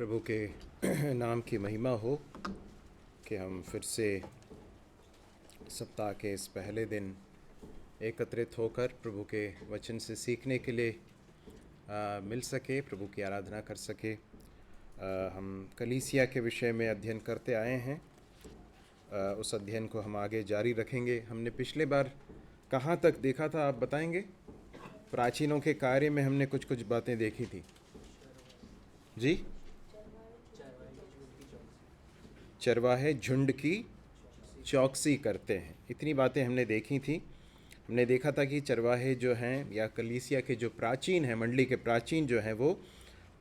प्रभु के नाम की महिमा हो कि हम फिर से सप्ताह के इस पहले दिन एकत्रित होकर प्रभु के वचन से सीखने के लिए मिल सके, प्रभु की आराधना कर सके। हम कलीसिया के विषय में अध्ययन करते आए हैं। उस अध्ययन को हम आगे जारी रखेंगे। हमने पिछले बार कहाँ तक देखा था, आप बताएंगे? प्राचीनों के कार्य में हमने कुछ कुछ बातें देखी थी जी। चरवाहे झुंड की चौकसी करते हैं, इतनी बातें हमने देखी थी। हमने देखा था कि चरवाहे जो हैं या कलीसिया के जो प्राचीन हैं, मंडली के प्राचीन जो हैं, वो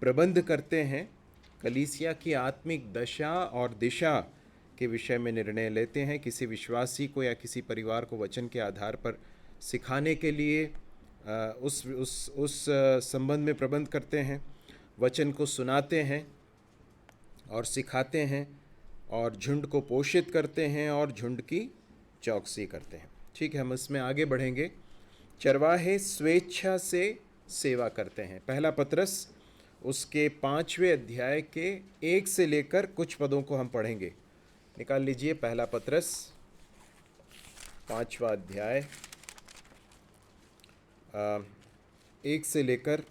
प्रबंध करते हैं, कलीसिया की आत्मिक दशा और दिशा के विषय में निर्णय लेते हैं। किसी विश्वासी को या किसी परिवार को वचन के आधार पर सिखाने के लिए उस संबंध में प्रबंध करते हैं, वचन को सुनाते हैं और सिखाते हैं और झुंड को पोषित करते हैं और झुंड की चौकसी करते हैं। ठीक है, हम इसमें आगे बढ़ेंगे। चरवाहे स्वेच्छा से सेवा करते हैं। पहला पत्रस उसके 5वें अध्याय के 1 से लेकर कुछ पदों को हम पढ़ेंगे। निकाल लीजिए पहला पत्रस 5वां अध्याय 1 से लेकर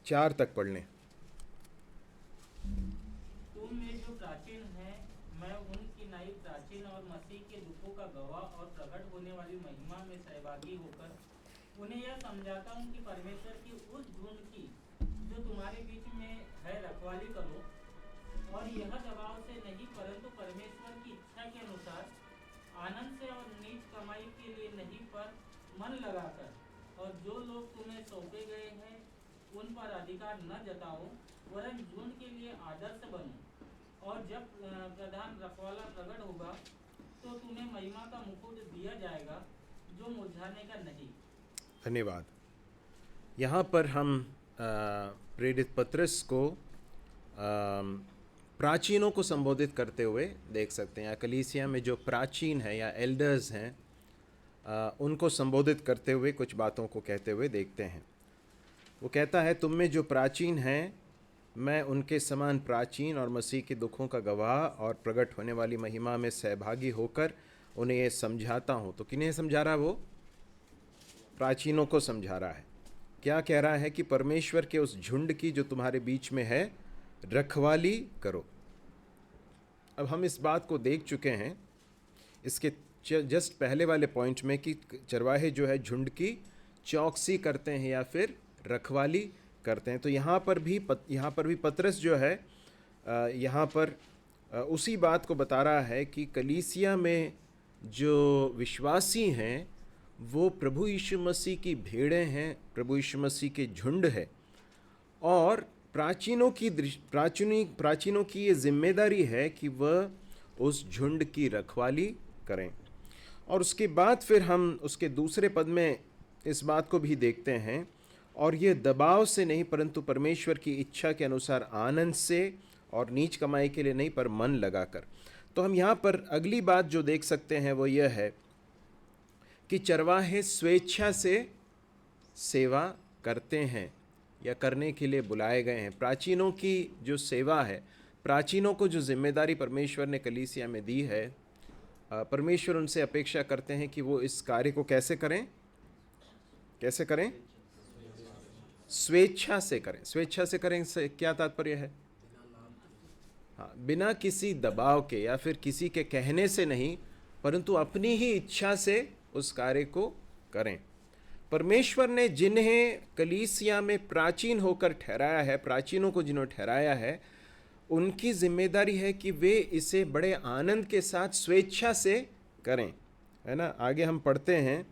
4 तक पढ़ लें। तुम में जो प्राचीन हैं, मैं उनकी नाई प्राचीन और मसीह के दुखों का गवाह और प्रकट होने वाली महिमा में सहभागी होकर उन्हें यह समझाता हूँ कि परमेश्वर की उस झुंड की जो तुम्हारे बीच में है रखवाली करो, और यह दबाव से नहीं परंतु परमेश्वर की इच्छा के अनुसार आनंद से और नीच कमाई के लिए नहीं पर मन लगाकर, और जो लोग तुम्हें सौंपे गए हैं उन पर अधिकार न जताओ, वरन झुंड के लिए आदर्श बनो। और जब प्रधान रखवाला प्रकट होगा तो तुम्हें महिमा का मुकुट दिया जाएगा जो मुरझाने का नहीं। धन्यवाद। यहाँ पर हम प्रेरित पत्रस को प्राचीनों को संबोधित करते हुए देख सकते हैं। कलीसिया में जो प्राचीन हैं या एल्डर्स हैं, उनको संबोधित करते हुए कुछ बातों को कहते हुए देखते हैं। वो कहता है, तुम में जो प्राचीन हैं, मैं उनके समान प्राचीन और मसीह के दुखों का गवाह और प्रकट होने वाली महिमा में सहभागी होकर उन्हें ये समझाता हूँ। तो किन्हें समझा रहा है? वो प्राचीनों को समझा रहा है। क्या कह रहा है कि परमेश्वर के उस झुंड की जो तुम्हारे बीच में है रखवाली करो। अब हम इस बात को देख चुके हैं इसके जस्ट पहले वाले पॉइंट में कि चरवाहे जो है झुंड की चौकसी करते हैं या फिर रखवाली करते हैं। तो यहाँ पर भी पत्रस जो है यहाँ पर उसी बात को बता रहा है कि कलीसिया में जो विश्वासी हैं वो प्रभु यीशु मसीह की भेड़ें हैं, प्रभु यीशु मसीह के झुंड है, और प्राचीनों की ये जिम्मेदारी है कि वह उस झुंड की रखवाली करें। और उसके बाद फिर हम उसके दूसरे पद में इस बात को भी देखते हैं, और ये दबाव से नहीं परंतु परमेश्वर की इच्छा के अनुसार आनंद से और नीच कमाई के लिए नहीं पर मन लगाकर। तो हम यहाँ पर अगली बात जो देख सकते हैं वो यह है कि चरवाहे स्वेच्छा से सेवा करते हैं या करने के लिए बुलाए गए हैं। प्राचीनों की जो सेवा है, प्राचीनों को जो जिम्मेदारी परमेश्वर ने कलीसिया में दी है, परमेश्वर उनसे अपेक्षा करते हैं कि वो इस कार्य को कैसे करें? स्वेच्छा से करें। स्वेच्छा से करें से क्या तात्पर्य है? हाँ, बिना किसी दबाव के या फिर किसी के कहने से नहीं, परंतु अपनी ही इच्छा से उस कार्य को करें। परमेश्वर ने जिन्हें कलीसिया में प्राचीन होकर ठहराया है, प्राचीनों को जिन्होंने ठहराया है, उनकी जिम्मेदारी है कि वे इसे बड़े आनंद के साथ स्वेच्छा से करें, है ना। आगे हम पढ़ते हैं,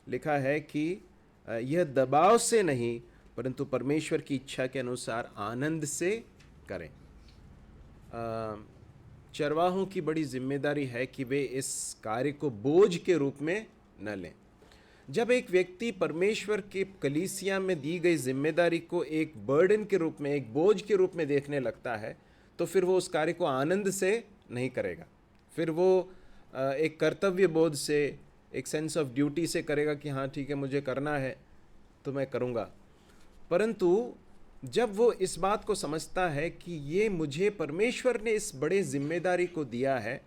लिखा है कि यह दबाव से नहीं परंतु परमेश्वर की इच्छा के अनुसार आनंद से करें। चरवाहों की बड़ी जिम्मेदारी है कि वे इस कार्य को बोझ के रूप में न लें। जब एक व्यक्ति परमेश्वर के कलीसिया में दी गई जिम्मेदारी को एक बर्डन के रूप में, एक बोझ के रूप में देखने लगता है, तो फिर वो उस कार्य को आनंद से नहीं करेगा। फिर वो एक कर्तव्य बोध से, एक सेंस ऑफ ड्यूटी से करेगा कि हाँ ठीक है, मुझे करना है तो मैं करूँगा। परंतु जब वो इस बात को समझता है कि ये मुझे परमेश्वर ने इस बड़े जिम्मेदारी को दिया है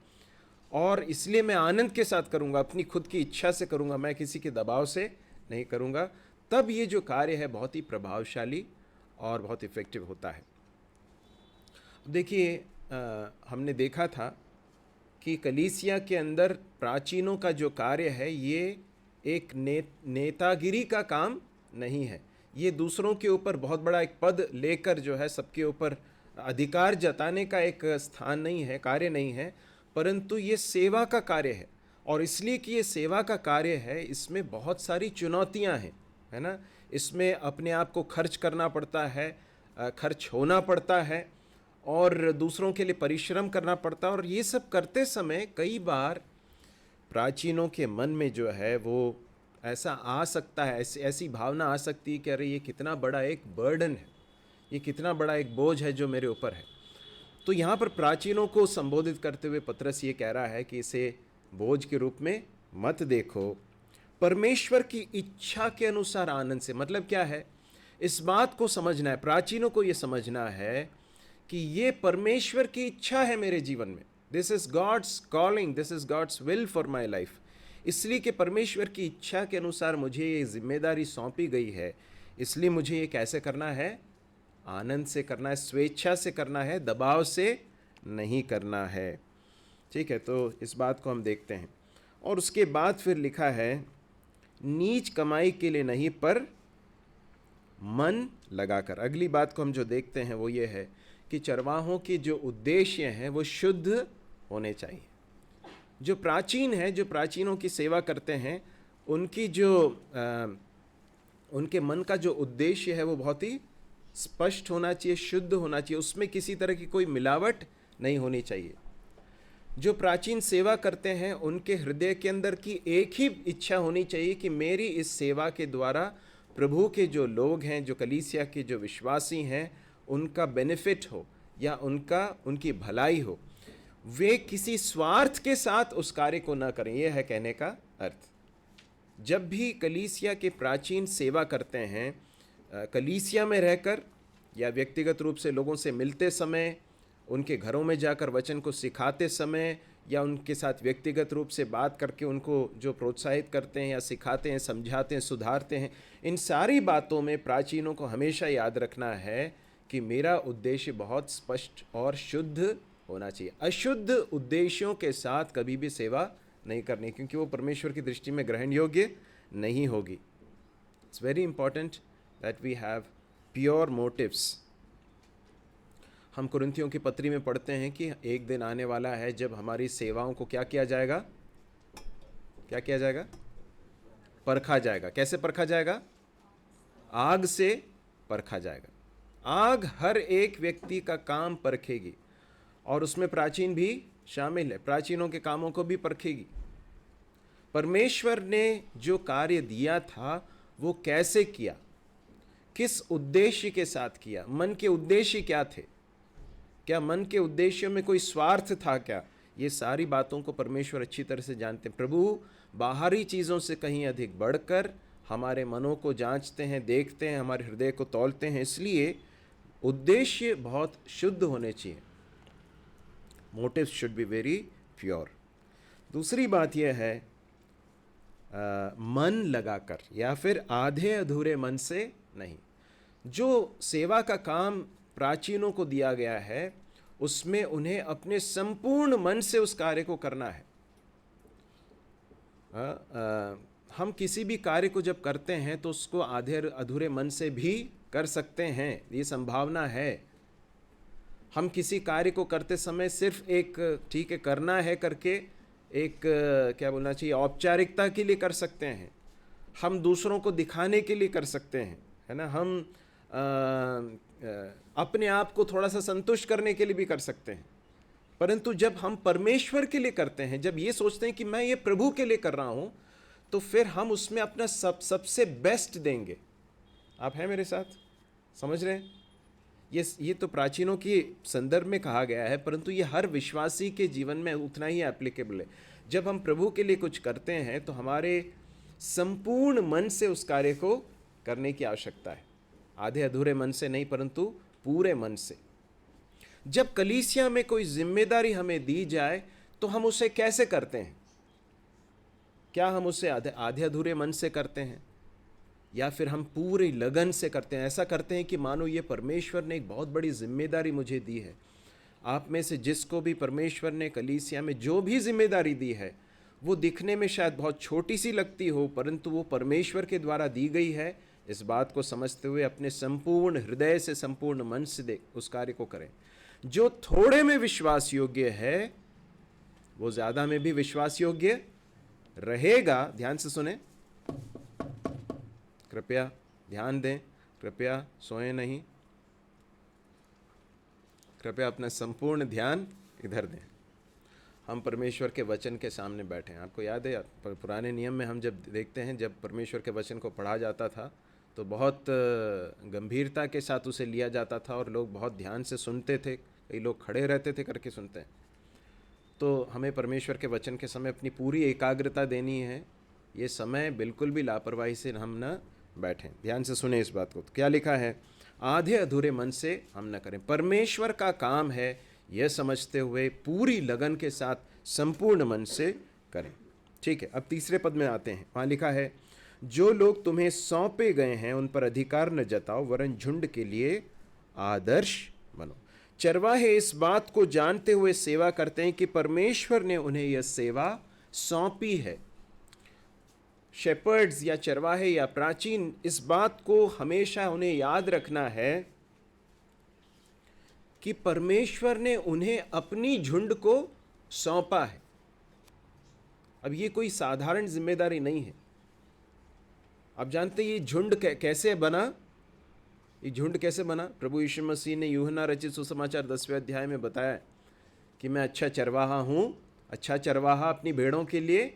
और इसलिए मैं आनंद के साथ करूँगा, अपनी खुद की इच्छा से करूँगा, मैं किसी के दबाव से नहीं करूँगा, तब ये जो कार्य है बहुत ही प्रभावशाली और बहुत इफ़ेक्टिव होता है। देखिए, हमने देखा था कि कलीसिया के अंदर प्राचीनों का जो कार्य है ये एक नेतागिरी का काम नहीं है। ये दूसरों के ऊपर बहुत बड़ा एक पद लेकर जो है सबके ऊपर अधिकार जताने का एक स्थान नहीं है, कार्य नहीं है, परंतु ये सेवा का कार्य है। और इसलिए कि ये सेवा का कार्य है, इसमें बहुत सारी चुनौतियां हैं, है ना। इसमें अपने आप को खर्च करना पड़ता है, खर्च होना पड़ता है और दूसरों के लिए परिश्रम करना पड़ता है। और ये सब करते समय कई बार प्राचीनों के मन में जो है वो ऐसा आ सकता है, ऐसी भावना आ सकती है कि अरे ये कितना बड़ा एक बर्डन है, ये कितना बड़ा एक बोझ है जो मेरे ऊपर है। तो यहाँ पर प्राचीनों को संबोधित करते हुए पतरस ये कह रहा है कि इसे बोझ के रूप में मत देखो, परमेश्वर की इच्छा के अनुसार आनंद से। मतलब क्या है, इस बात को समझना है, प्राचीनों को ये समझना है कि ये परमेश्वर की इच्छा है मेरे जीवन में। This is God's calling, this is God's will for my life. इसलिए कि परमेश्वर की इच्छा के अनुसार मुझे ये जिम्मेदारी सौंपी गई है, इसलिए मुझे ये कैसे करना है, आनंद से करना है, स्वेच्छा से करना है, दबाव से नहीं करना है। ठीक है, तो इस बात को हम देखते हैं। और उसके बाद फिर लिखा है, नीच कमाई के लिए नहीं पर मन लगाकर। अगली बात को हम जो देखते हैं वो ये है कि चरवाहों के जो उद्देश्य हैं वो शुद्ध होने चाहिए। जो प्राचीन है, जो प्राचीनों की सेवा करते हैं, उनकी जो उनके मन का जो उद्देश्य है वो बहुत ही स्पष्ट होना चाहिए, शुद्ध होना चाहिए, उसमें किसी तरह की कोई मिलावट नहीं होनी चाहिए। जो प्राचीन सेवा करते हैं उनके हृदय के अंदर की एक ही इच्छा होनी चाहिए कि मेरी इस सेवा के द्वारा प्रभु के जो लोग हैं, जो कलीसिया के जो विश्वासी हैं, उनका बेनिफिट हो या उनकी भलाई हो। वे किसी स्वार्थ के साथ उस कार्य को ना करें, यह है कहने का अर्थ। जब भी कलीसिया के प्राचीन सेवा करते हैं, कलीसिया में रहकर या व्यक्तिगत रूप से लोगों से मिलते समय, उनके घरों में जाकर वचन को सिखाते समय या उनके साथ व्यक्तिगत रूप से बात करके उनको जो प्रोत्साहित करते हैं या सिखाते हैं, समझाते हैं, सुधारते हैं, इन सारी बातों में प्राचीनों को हमेशा याद रखना है कि मेरा उद्देश्य बहुत स्पष्ट और शुद्ध होना चाहिए। अशुद्ध उद्देश्यों के साथ कभी भी सेवा नहीं करनी, क्योंकि वो परमेश्वर की दृष्टि में ग्रहण योग्य नहीं होगी। It's very important that we have pure motives. हम कुरिन्थियों की पत्री में पढ़ते हैं कि एक दिन आने वाला है जब हमारी सेवाओं को क्या किया जाएगा, क्या किया जाएगा, परखा जाएगा। कैसे परखा जाएगा? आग से परखा जाएगा। आग हर एक व्यक्ति का काम परखेगी और उसमें प्राचीन भी शामिल है, प्राचीनों के कामों को भी परखेगी। परमेश्वर ने जो कार्य दिया था वो कैसे किया, किस उद्देश्य के साथ किया, मन के उद्देश्य क्या थे, क्या मन के उद्देश्यों में कोई स्वार्थ था क्या, ये सारी बातों को परमेश्वर अच्छी तरह से जानते हैं। प्रभु बाहरी चीज़ों से कहीं अधिक बढ़कर हमारे मनों को जांचते हैं, देखते हैं, हमारे हृदय को तौलते हैं। इसलिए उद्देश्य बहुत शुद्ध होने चाहिए। Motives should be very pure. दूसरी बात यह है, मन लगाकर या फिर आधे अधूरे मन से नहीं। जो सेवा का काम प्राचीनों को दिया गया है उसमें उन्हें अपने संपूर्ण मन से उस कार्य को करना है। हम किसी भी कार्य को जब करते हैं तो उसको आधे अधूरे मन से भी कर सकते हैं, ये संभावना है। हम किसी कार्य को करते समय सिर्फ एक ठीक है करना है करके एक क्या बोलना चाहिए, औपचारिकता के लिए कर सकते हैं। हम दूसरों को दिखाने के लिए कर सकते हैं, है ना। हम अपने आप को थोड़ा सा संतुष्ट करने के लिए भी कर सकते हैं। परंतु जब हम परमेश्वर के लिए करते हैं, जब ये सोचते हैं कि मैं ये प्रभु के लिए कर रहा हूँ, तो फिर हम उसमें अपना सबसे बेस्ट देंगे। आप हैं मेरे साथ, समझ रहे हैं? ये तो प्राचीनों की संदर्भ में कहा गया है, परंतु ये हर विश्वासी के जीवन में उतना ही एप्लीकेबल है। जब हम प्रभु के लिए कुछ करते हैं तो हमारे संपूर्ण मन से उस कार्य को करने की आवश्यकता है। आधे अधूरे मन से नहीं, परंतु पूरे मन से। जब कलीसिया में कोई जिम्मेदारी हमें दी जाए तो हम उसे कैसे करते हैं? क्या हम उसे आधे अधूरे मन से करते हैं या फिर हम पूरी लगन से करते हैं? ऐसा करते हैं कि मानो ये परमेश्वर ने एक बहुत बड़ी जिम्मेदारी मुझे दी है। आप में से जिसको भी परमेश्वर ने कलीसिया में जो भी जिम्मेदारी दी है, वो दिखने में शायद बहुत छोटी सी लगती हो, परंतु वो परमेश्वर के द्वारा दी गई है। इस बात को समझते हुए अपने संपूर्ण हृदय से, संपूर्ण मन से उस कार्य को करें। जो थोड़े में विश्वास योग्य है वो ज्यादा में भी विश्वास योग्य रहेगा। ध्यान से सुने, कृपया ध्यान दें, कृपया सोएं नहीं, कृपया अपना संपूर्ण ध्यान इधर दें। हम परमेश्वर के वचन के सामने बैठे हैं। आपको याद है पुराने नियम में हम जब देखते हैं, जब परमेश्वर के वचन को पढ़ा जाता था तो बहुत गंभीरता के साथ उसे लिया जाता था और लोग बहुत ध्यान से सुनते थे। कई लोग खड़े रहते थे करके सुनते हैं। तो हमें परमेश्वर के वचन के समय अपनी पूरी एकाग्रता देनी है। ये समय बिल्कुल भी लापरवाही से हम न बैठें। ध्यान से सुने इस बात को। तो क्या लिखा है? आधे अधूरे मन से हम न करें। परमेश्वर का काम है यह समझते हुए पूरी लगन के साथ संपूर्ण मन से करें। ठीक है, अब तीसरे पद में आते हैं। वहाँ लिखा है, जो लोग तुम्हें सौंपे गए हैं उन पर अधिकार न जताओ, वरन झुंड के लिए आदर्श बनो। चरवाहे इस बात को जानते हुए सेवा करते हैं कि परमेश्वर ने उन्हें यह सेवा सौंपी है। शेपर्ड्स या चरवाहे या प्राचीन, इस बात को हमेशा उन्हें याद रखना है कि परमेश्वर ने उन्हें अपनी झुंड को सौंपा है। अब ये कोई साधारण जिम्मेदारी नहीं है। आप जानते हैं ये झुंड कैसे बना? ये झुंड कैसे बना? प्रभु यीशु मसीह ने यूहन्ना रचित सुसमाचार 10वें अध्याय में बताया कि मैं अच्छा चरवाहा हूं। अच्छा चरवाहा अपनी भेड़ों के लिए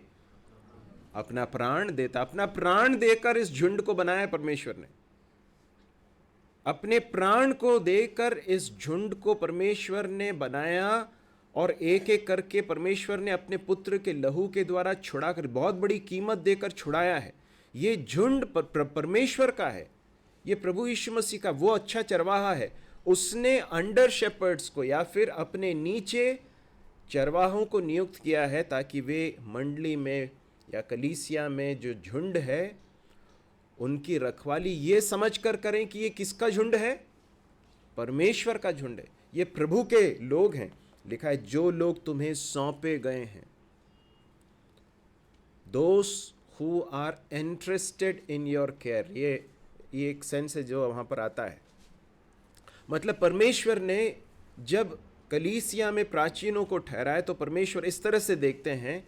अपना प्राण देता। अपना प्राण देकर इस झुंड को बनाया परमेश्वर ने। अपने प्राण को देकर इस झुंड को परमेश्वर ने बनाया और एक एक करके परमेश्वर ने अपने पुत्र के लहू के द्वारा छुड़ाकर, बहुत बड़ी कीमत देकर छुड़ाया है। ये झुंड परमेश्वर का है। ये प्रभु यीशु मसीह का वो अच्छा चरवाहा है। उसने अंडर शेपर्ड्स को या फिर अपने नीचे चरवाहों को नियुक्त किया है ताकि वे मंडली में या कलीसिया में जो झुंड है उनकी रखवाली ये समझकर करें कि ये किसका झुंड है? परमेश्वर का झुंड है। ये प्रभु के लोग हैं। लिखा है, जो लोग तुम्हें सौंपे गए हैं, those who are interested in your care. ये एक सेंस है जो वहां पर आता है। मतलब परमेश्वर ने जब कलीसिया में प्राचीनों को ठहराया तो परमेश्वर इस तरह से देखते हैं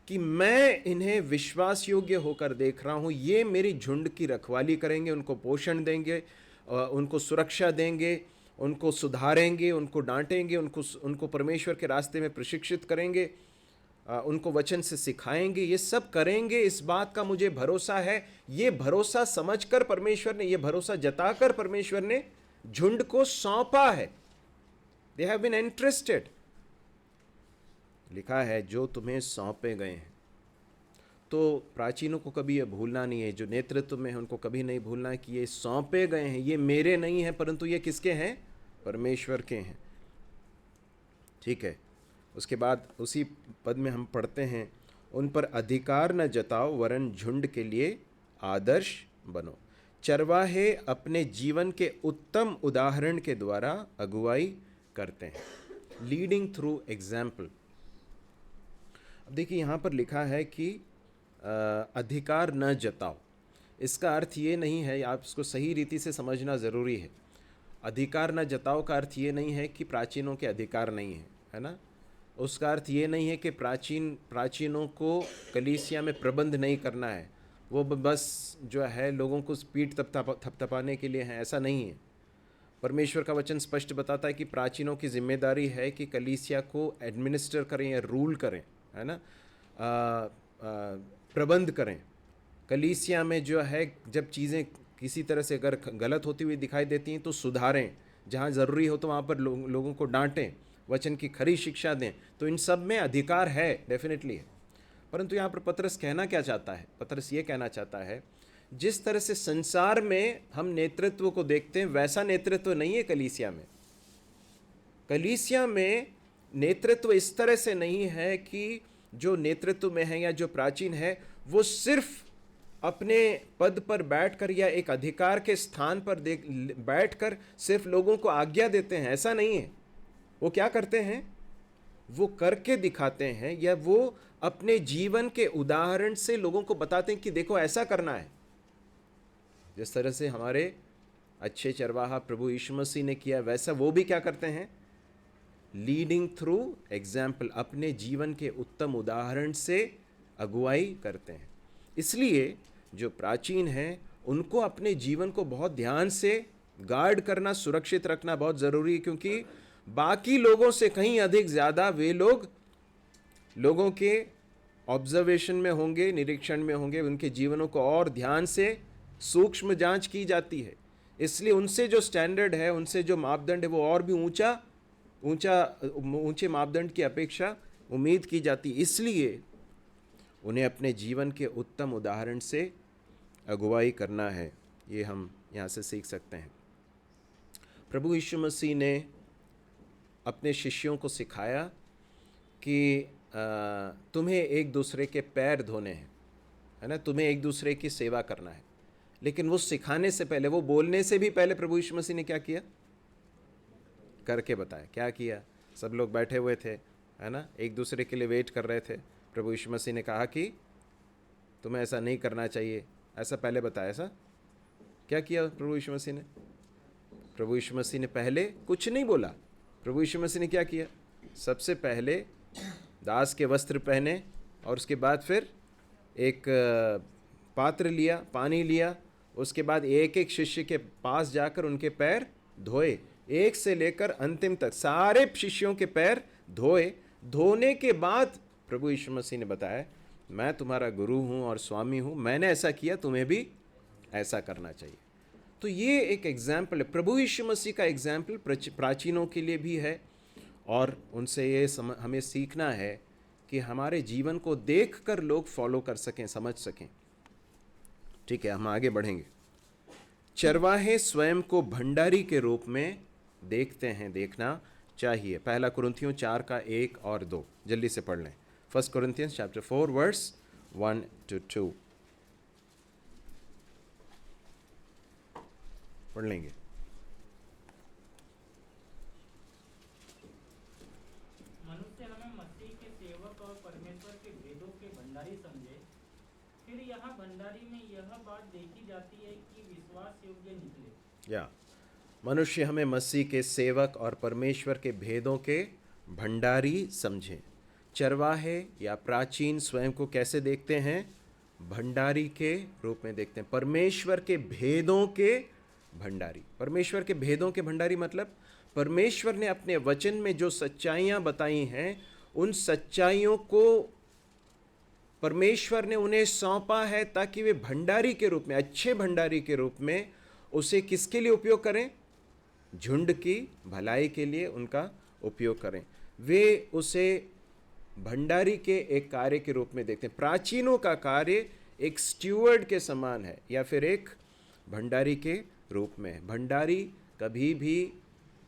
कि मैं इन्हें विश्वास योग्य होकर देख रहा हूँ। ये मेरी झुंड की रखवाली करेंगे, उनको पोषण देंगे, उनको सुरक्षा देंगे, उनको सुधारेंगे, उनको डांटेंगे, उनको परमेश्वर के रास्ते में प्रशिक्षित करेंगे, उनको वचन से सिखाएंगे। ये सब करेंगे, इस बात का मुझे भरोसा है। ये भरोसा समझकर परमेश्वर ने, ये भरोसा जताकर परमेश्वर ने झुंड को सौंपा है। They have been interested. लिखा है, जो तुम्हें सौंपे गए हैं। तो प्राचीनों को कभी यह भूलना नहीं है, जो नेतृत्व में है उनको कभी नहीं भूलना है कि ये सौंपे गए हैं। ये मेरे नहीं हैं, परंतु ये किसके हैं? परमेश्वर के हैं। ठीक है, उसके बाद उसी पद में हम पढ़ते हैं, उन पर अधिकार न जताओ, वरन झुंड के लिए आदर्श बनो। चरवाहे अपने जीवन के उत्तम उदाहरण के द्वारा अगुवाई करते हैं, लीडिंग थ्रू एग्जाम्पल। अब देखिए यहाँ पर लिखा है कि अधिकार न जताओ। इसका अर्थ ये नहीं है, आप इसको सही रीति से समझना ज़रूरी है। अधिकार न जताओ का अर्थ ये नहीं है कि प्राचीनों के अधिकार नहीं है, है ना। उसका अर्थ ये नहीं है कि प्राचीनों को कलीसिया में प्रबंध नहीं करना है, वो बस जो है लोगों को पीठ थपथपाने के लिए है, ऐसा नहीं है। परमेश्वर का वचन स्पष्ट बताता है कि प्राचीनों की जिम्मेदारी है कि कलीसिया को एडमिनिस्टर करें या रूल करें, है ना, प्रबंध करें। कलीसिया में जो है जब चीज़ें किसी तरह से अगर गलत होती हुई दिखाई देती हैं तो सुधारें, जहाँ ज़रूरी हो तो वहाँ पर लोगों को डांटें, वचन की खरी शिक्षा दें। तो इन सब में अधिकार है, डेफिनेटली है। परंतु यहाँ पर पतरस कहना क्या चाहता है? पतरस ये कहना चाहता है, जिस तरह से संसार में हम नेतृत्व को देखते हैं वैसा नेतृत्व नहीं है कलीसिया में। कलीसिया में नेतृत्व इस तरह से नहीं है कि जो नेतृत्व में है या जो प्राचीन है वो सिर्फ अपने पद पर बैठकर या एक अधिकार के स्थान पर बैठकर सिर्फ लोगों को आज्ञा देते हैं, ऐसा नहीं है। वो क्या करते हैं, वो करके दिखाते हैं या वो अपने जीवन के उदाहरण से लोगों को बताते हैं कि देखो ऐसा करना है। जिस तरह से हमारे अच्छे चरवाहा प्रभु यीशु मसीह ने किया वैसा वो भी क्या करते हैं, लीडिंग थ्रू एग्जाम्पल, अपने जीवन के उत्तम उदाहरण से अगुवाई करते हैं। इसलिए जो प्राचीन हैं उनको अपने जीवन को बहुत ध्यान से गार्ड करना, सुरक्षित रखना बहुत ज़रूरी है, क्योंकि बाकी लोगों से कहीं अधिक ज़्यादा वे लोगों के ऑब्जर्वेशन में होंगे, निरीक्षण में होंगे, उनके जीवनों को और ध्यान से सूक्ष्म जांच की जाती है। इसलिए उनसे जो स्टैंडर्ड है, उनसे जो मापदंड है वो और भी ऊंचे मापदंड की अपेक्षा उम्मीद की जाती। इसलिए उन्हें अपने जीवन के उत्तम उदाहरण से अगुवाई करना है। ये हम यहाँ से सीख सकते हैं। प्रभु यीशु मसीह ने अपने शिष्यों को सिखाया कि तुम्हें एक दूसरे के पैर धोने हैं, है ना, तुम्हें एक दूसरे की सेवा करना है। लेकिन वो सिखाने से पहले, वो बोलने से भी पहले प्रभु यीशु मसीह ने क्या किया, करके बताया। क्या किया, सब लोग बैठे हुए थे, है ना, एक दूसरे के लिए वेट कर रहे थे। प्रभु यीशु मसीह ने कहा कि तुम्हें ऐसा नहीं करना चाहिए, ऐसा पहले बताया। ऐसा क्या किया प्रभु यीशु मसीह ने? प्रभु यीशु मसीह ने पहले कुछ नहीं बोला। प्रभु यीशु मसीह ने क्या किया, सबसे पहले दास के वस्त्र पहने और उसके बाद फिर एक पात्र लिया, पानी लिया, उसके बाद एक एक शिष्य के पास जाकर उनके पैर धोए, एक से लेकर अंतिम तक सारे शिष्यों के पैर धोए। धोने के बाद प्रभु यीशु मसीह ने बताया, मैं तुम्हारा गुरु हूँ और स्वामी हूँ, मैंने ऐसा किया, तुम्हें भी ऐसा करना चाहिए। तो ये एक एग्जाम्पल है, प्रभु यीशु मसीह का एग्जाम्पल प्राचीनों के लिए भी है, और उनसे ये हमें सीखना है कि हमारे जीवन को देखकर लोग फॉलो कर सकें, समझ सकें। ठीक है, हम आगे बढ़ेंगे। चरवाहे स्वयं को भंडारी के रूप में देखते हैं, देखना चाहिए। पहला कुरिन्थियों 4 का 1 और 2 जल्दी से पढ़ लें। 1 Corinthians chapter 4 verse 1 to 2 पढ़ लेंगे। मनुष्य हमें मसीह के सेवक और परमेश्वर के भेदों के भंडारी समझे। फिर यहाँ भंडारी में यह बात देखी जाती है कि विश्वास योग्य निकले। या मनुष्य हमें मसीह के सेवक और परमेश्वर के भेदों के भंडारी समझें। चरवाहे या प्राचीन स्वयं को कैसे देखते हैं, भंडारी के रूप में देखते हैं, परमेश्वर के भेदों के भंडारी। परमेश्वर के भेदों के भंडारी मतलब परमेश्वर ने अपने वचन में जो सच्चाइयाँ बताई हैं, उन सच्चाइयों को परमेश्वर ने उन्हें सौंपा है ताकि वे भंडारी के रूप में, अच्छे भंडारी के रूप में उसे किसके लिए उपयोग करें, झुंड की भलाई के लिए उनका उपयोग करें। वे उसे भंडारी के एक कार्य के रूप में देखते हैं। प्राचीनों का कार्य एक स्टीवर्ड के समान है या फिर एक भंडारी के रूप में। भंडारी कभी भी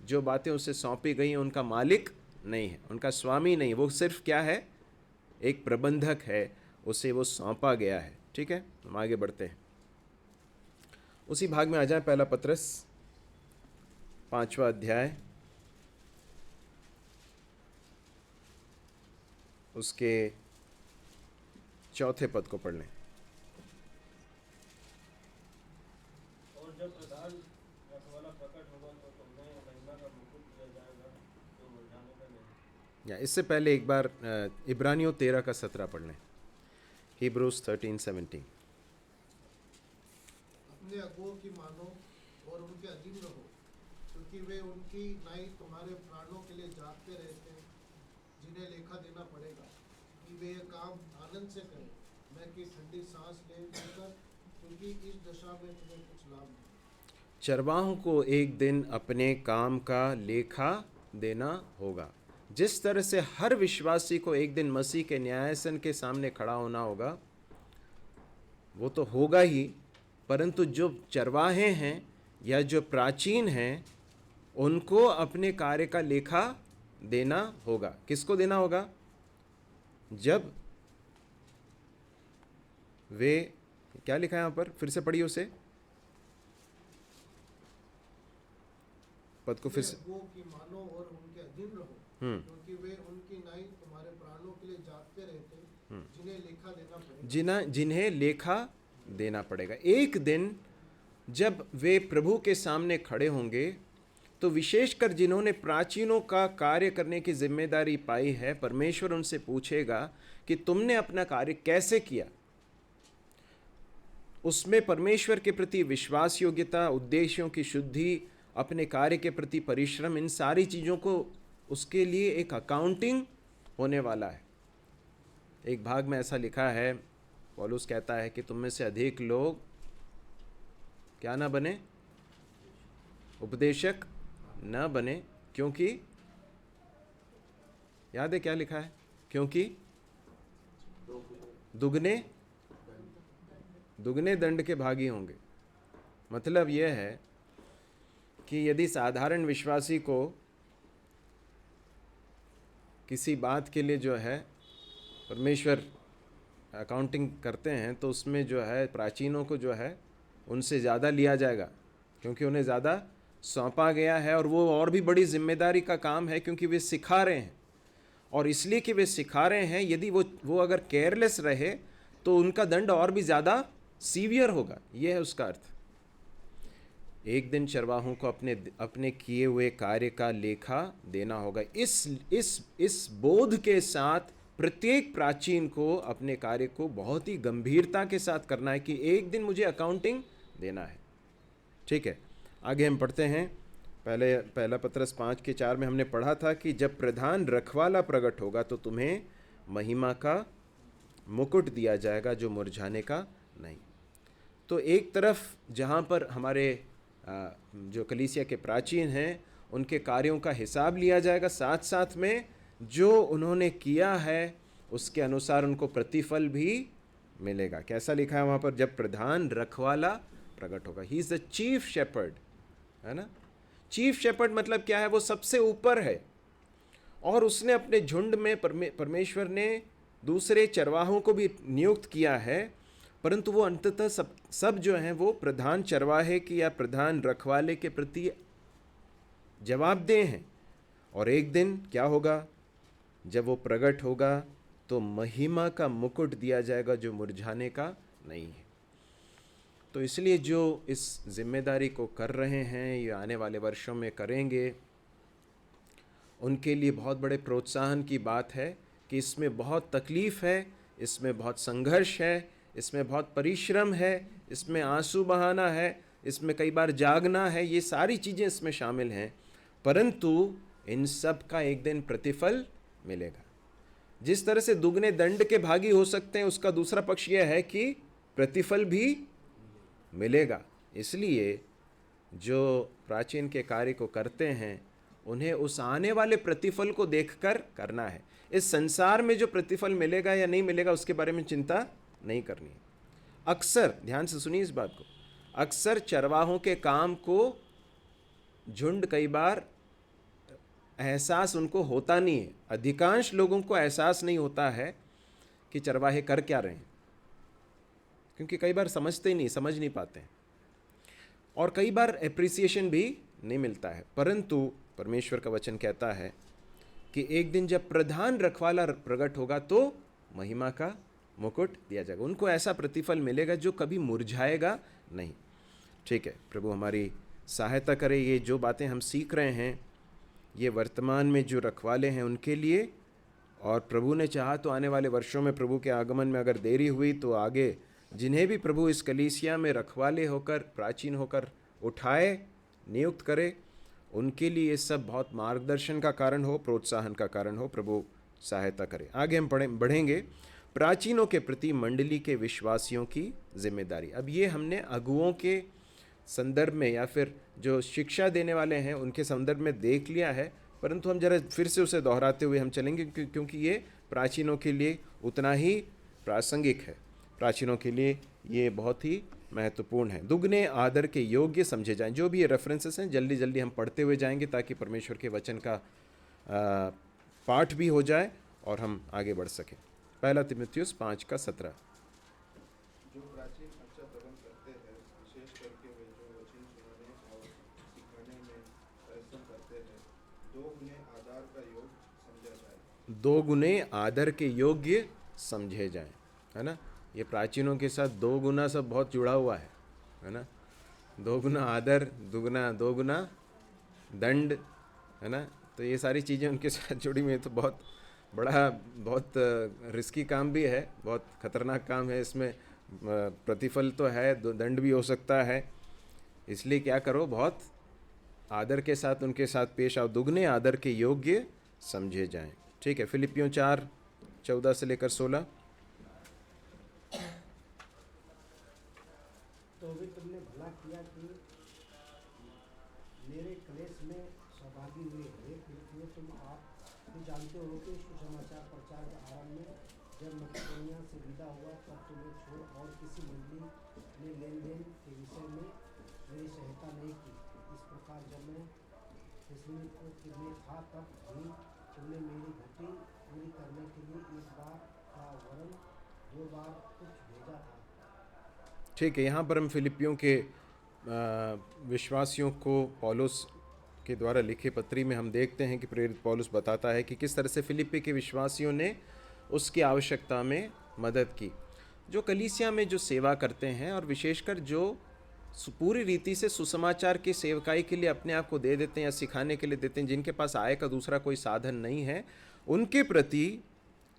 जो बातें उसे सौंपी गई हैं उनका मालिक नहीं है, उनका स्वामी नहीं, वो सिर्फ क्या है, एक प्रबंधक है, उसे वो सौंपा गया है। ठीक है, हम आगे बढ़ते हैं। उसी भाग में आ जाए, पहला पत्रस 5वां अध्याय उसके 4थे पद को पढ़ लें। और जब प्रधान रखवाला प्रकट होगा तो तुम्हें महिमा का मुकुट दिया जाएगा जो मुरझाने का नहीं। या इससे पहले एक बार इब्रानियों 13 का 17 पढ़ लें। Hebrews 13:17। अपने अगुओं की मानो और उनके अधीन रहो, क्योंकि वे उनकी नाई तुम्हारे प्राणों के लिए जागते रहते हैं, जिन्हें लेखा देना पड़ेगा कि वे ये काम आनंद से करें, न कि ठंडी सांस लेकर, क्योंकि इस दशा में तुम्हें कुछ लाभ नहीं। चरवाहों को एक दिन अपने काम का लेखा देना होगा। जिस तरह से हर विश्वासी को एक दिन मसीह के न्यायासन के सामने खड़ा होना होगा, वो तो होगा ही, परंतु जो चरवाहे हैं या जो प्राचीन हैं उनको अपने कार्य का लेखा देना होगा। किसको देना होगा? जब वे, क्या लिखा है यहाँ पर, फिर से पढ़िए उसे, पद को फिर से। वो की मानो और उनके अधीन रहो, क्योंकि वे उनकी नाई तुम्हारे प्राणों के लिए जागते रहते, जिन्हें लेखा देना पड़ेगा। जिन्हें लेखा देना पड़ेगा। एक दिन जब वे प्रभु के सामने खड़े होंगे तो विशेषकर जिन्होंने प्राचीनों का कार्य करने की जिम्मेदारी पाई है, परमेश्वर उनसे पूछेगा कि तुमने अपना कार्य कैसे किया। उसमें परमेश्वर के प्रति विश्वास योग्यता, उद्देश्यों की शुद्धि, अपने कार्य के प्रति परिश्रम, इन सारी चीज़ों को, उसके लिए एक अकाउंटिंग होने वाला है। एक भाग में ऐसा लिखा है, पौलुस कहता है कि तुम में से अधिक लोग क्या ना बने, उपदेशक न बने, क्योंकि, याद है क्या लिखा है? क्योंकि दुगने दंड के भागी होंगे। मतलब यह है कि यदि साधारण विश्वासी को किसी बात के लिए जो है परमेश्वर अकाउंटिंग करते हैं तो उसमें जो है प्राचीनों को जो है उनसे ज़्यादा लिया जाएगा, क्योंकि उन्हें ज़्यादा सौंपा गया है और वो और भी बड़ी जिम्मेदारी का काम है, क्योंकि वे सिखा रहे हैं। और इसलिए कि वे सिखा रहे हैं, यदि वो अगर केयरलेस रहे तो उनका दंड और भी ज़्यादा सीवियर होगा। यह है उसका अर्थ। एक दिन चरवाहों को अपने किए हुए कार्य का लेखा देना होगा। इस बोध के साथ प्रत्येक प्राचीन को अपने कार्य को बहुत ही गंभीरता के साथ करना है कि एक दिन मुझे अकाउंटिंग देना है। ठीक है, आगे हम पढ़ते हैं। पहला पत्रस 5:4 में हमने पढ़ा था कि जब प्रधान रखवाला प्रकट होगा तो तुम्हें महिमा का मुकुट दिया जाएगा जो मुरझाने का नहीं। तो एक तरफ जहाँ पर हमारे जो कलीसिया के प्राचीन हैं उनके कार्यों का हिसाब लिया जाएगा, साथ साथ में जो उन्होंने किया है उसके अनुसार उनको प्रतिफल भी मिलेगा। कैसा लिखा है वहाँ पर? जब प्रधान रखवाला प्रकट होगा। He is the chief shepherd, है ना। चीफ शेपर्ड मतलब क्या है? वो सबसे ऊपर है और उसने अपने झुंड में परमेश्वर ने दूसरे चरवाहों को भी नियुक्त किया है, परंतु वो अंततः सब जो हैं वो प्रधान चरवाहे की या प्रधान रखवाले के प्रति जवाबदेह हैं। और एक दिन क्या होगा? जब वो प्रकट होगा तो महिमा का मुकुट दिया जाएगा जो मुरझाने का नहीं है। तो इसलिए जो इस जिम्मेदारी को कर रहे हैं या आने वाले वर्षों में करेंगे, उनके लिए बहुत बड़े प्रोत्साहन की बात है कि इसमें बहुत तकलीफ़ है, इसमें बहुत संघर्ष है, इसमें बहुत परिश्रम है, इसमें आंसू बहाना है, इसमें कई बार जागना है, ये सारी चीज़ें इसमें शामिल हैं। परंतु इन सब का एक दिन प्रतिफल मिलेगा। जिस तरह से दुगने दंड के भागी हो सकते हैं, उसका दूसरा पक्ष यह है कि प्रतिफल भी मिलेगा। इसलिए जो प्राचीन के कार्य को करते हैं उन्हें उस आने वाले प्रतिफल को देखकर करना है। इस संसार में जो प्रतिफल मिलेगा या नहीं मिलेगा उसके बारे में चिंता नहीं करनी है। अक्सर, ध्यान से सुनिए इस बात को, अक्सर चरवाहों के काम को झुंड कई बार एहसास उनको होता नहीं है। अधिकांश लोगों को एहसास नहीं होता है कि चरवाहे कर क्या रहे हैं, क्योंकि कई बार समझते ही नहीं, समझ नहीं पाते हैं, और कई बार एप्रिसिएशन भी नहीं मिलता है। परंतु परमेश्वर का वचन कहता है कि एक दिन जब प्रधान रखवाला प्रकट होगा तो महिमा का मुकुट दिया जाएगा। उनको ऐसा प्रतिफल मिलेगा जो कभी मुरझाएगा नहीं। ठीक है, प्रभु हमारी सहायता करे। ये जो बातें हम सीख रहे हैं ये वर्तमान में जो रखवाले हैं उनके लिए, और प्रभु ने चाहा तो आने वाले वर्षों में प्रभु के आगमन में अगर देरी हुई तो आगे जिन्हें भी प्रभु इस कलीसिया में रखवाले होकर, प्राचीन होकर उठाए, नियुक्त करे, उनके लिए ये सब बहुत मार्गदर्शन का कारण हो, प्रोत्साहन का कारण हो। प्रभु सहायता करे। आगे हम बढ़ेंगे। प्राचीनों के प्रति मंडली के विश्वासियों की जिम्मेदारी। अब ये हमने अगुओं के संदर्भ में या फिर जो शिक्षा देने वाले हैं उनके संदर्भ में देख लिया है, परंतु हम जरा फिर से उसे दोहराते हुए हम चलेंगे, क्योंकि ये प्राचीनों के लिए उतना ही प्रासंगिक है। प्राचीनों के लिए ये बहुत ही महत्वपूर्ण है। दुगने आदर के योग्य समझे जाएं। जो भी ये रेफरेंसेस हैं जल्दी जल्दी हम पढ़ते हुए जाएंगे ताकि परमेश्वर के वचन का पाठ भी हो जाए और हम आगे बढ़ सकें। पहला तीमुथियुस 5:17। जो प्राचीन अच्छा कर्म करते हैं, विशेष करके वे जो वचन सुनाने और सिखाने में परिश्रम करते हैं, दो गुने आदर का योग समझा जाए। दो गुने आदर के योग्य समझे जाएं, है ना। ये प्राचीनों के साथ दो गुना सब बहुत जुड़ा हुआ है ना। दो गुना आदर, दो गुना दंड, है ना। तो ये सारी चीज़ें उनके साथ जुड़ी हुई हैं। तो बहुत रिस्की काम भी है, बहुत खतरनाक काम है। इसमें प्रतिफल तो है, दंड भी हो सकता है। इसलिए क्या करो, बहुत आदर के साथ उनके साथ पेश आओ, दुगने आदर के योग्य समझे जाएं। ठीक है। फिलिपियों 4:14 से लेकर 16। तो भी तुमने भला किया कि मेरे क्लेश में सहभागी हुए। हे फिलिपियों, तुम आप भी जानते हो कि सुसमाचार प्रचार के आरंभ में जब मकिदुनिया से विदा हुआ तब तुम्हें छोड़ और किसी मंडली ने लेन देन के विषय में मेरी सहायता नहीं की। इस प्रकार जब मैं थिस्सलुनीके में था तब भी तुमने मेरी घटी पूरी करने के लिए एक बार का वरन 2 बार कुछ भेजा था। ठीक है। यहाँ पर हम फिलिपियों के विश्वासियों को पौलुस के द्वारा लिखे पत्री में हम देखते हैं कि प्रेरित पौलुस बताता है कि किस तरह से फिलिपी के विश्वासियों ने उसकी आवश्यकता में मदद की। जो कलीसिया में जो सेवा करते हैं और विशेषकर जो पूरी रीति से सुसमाचार की सेवकाई के लिए अपने आप को दे देते हैं या सिखाने के लिए देते हैं, जिनके पास आय का दूसरा कोई साधन नहीं है, उनके प्रति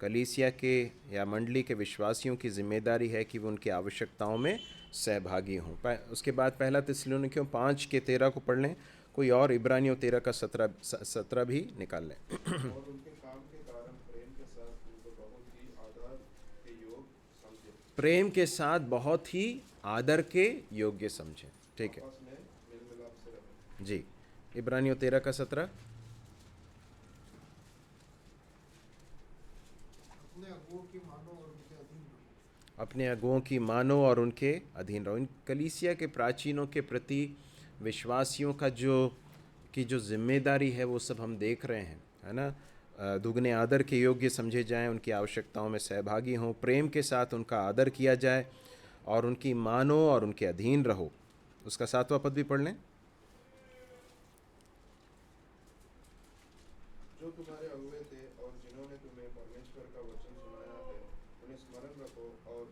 कलीसिया के या मंडली के विश्वासियों की जिम्मेदारी है कि वो उनकी आवश्यकताओं में सहभागी हों। उसके बाद पहला थिस्सलुनीकियों 5:13 को पढ़ लें। कोई और इब्रानियों 13:17 भी निकाल लें। और उनके काम के कारण प्रेम के साथ उनको बहुत ही आदर के योग समझे। प्रेम के साथ बहुत ही आदर के योग्य समझें। ठीक है आपस में मेल मिलाप से रहे। जी। इब्रानियों 13:17। अपने अगुओं की मानो और उनके अधीन रहो। अपने अगुओं की मानो और उनके अधीन रहो। इन कलीसिया के प्राचीनों के प्रति विश्वासियों का जो जिम्मेदारी है वो सब हम देख रहे हैं, है ना। दुगने आदर के योग्य समझे जाएं, उनकी आवश्यकताओं में सहभागी हों, प्रेम के साथ उनका आदर किया जाए और उनकी मानो और उनके अधीन रहो। उसका 7वां पद भी पढ़ लें। जो तुम्हारे अगुए थे और जिन्होंने तुम्हें परमेश्वर का वचन सुनाया है, उन्हें स्मरण रखो और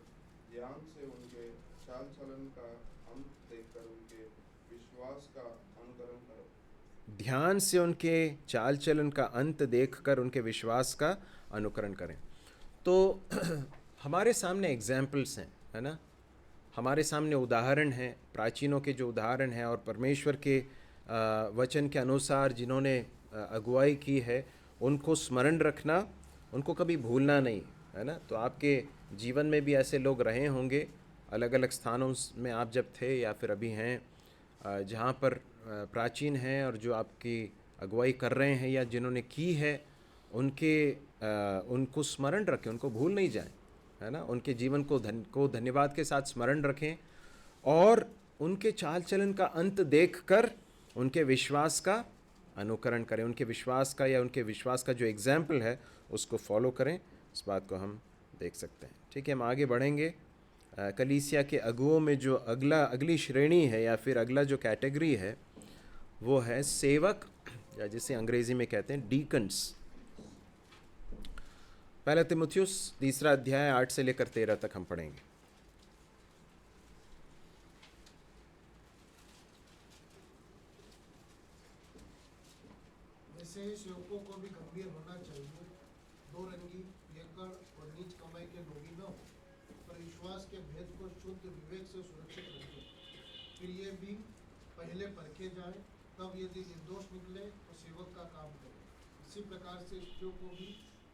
ध्यान से उनके चाल चलन का अंत देखकर उनके विश्वास का अनुकरण करो। ध्यान से उनके चाल चलन का अंत देखकर उनके विश्वास का अनुकरण करें। तो हमारे सामने एग्जाम्पल्स हैं, है ना। हमारे सामने उदाहरण हैं, प्राचीनों के जो उदाहरण हैं और परमेश्वर के वचन के अनुसार जिन्होंने अगुवाई की है, उनको स्मरण रखना, उनको कभी भूलना नहीं, है ना। तो आपके जीवन में भी ऐसे लोग रहे होंगे, अलग अलग स्थानों में आप जब थे या फिर अभी हैं, जहाँ पर प्राचीन हैं और जो आपकी अगुवाई कर रहे हैं या जिन्होंने की है, उनको स्मरण रखें, उनको भूल नहीं जाएं, है ना। उनके जीवन को धन्यवाद के साथ स्मरण रखें और उनके चाल चलन का अंत देखकर उनके विश्वास का अनुकरण करें। उनके विश्वास का या उनके विश्वास का जो एग्जाम्पल है उसको फॉलो करें। इस बात को हम देख सकते हैं। ठीक है, हम आगे बढ़ेंगे। कलीसिया के अगुओं में जो अगली श्रेणी है या फिर अगला जो कैटेगरी है वो है सेवक, या जिसे अंग्रेजी में कहते हैं डीकन्स। पहला तीमुथियुस 3 अध्याय 8 से लेकर 13 तक हम पढ़ेंगे। ऐसे ही सेवकों को भी गंभीर होना चाहिए, दो रंगी, लेकर और नीच कमाई के लोभी न हो, पर विश्वास के भेद को शुद्ध विवेक से सुरक्षित रखें। फिर ये भी पहले परखे जाए, तब यदि निर्दोष निकले तो सेवक का काम करें। इसी प्रकार से स्त्रियों को भी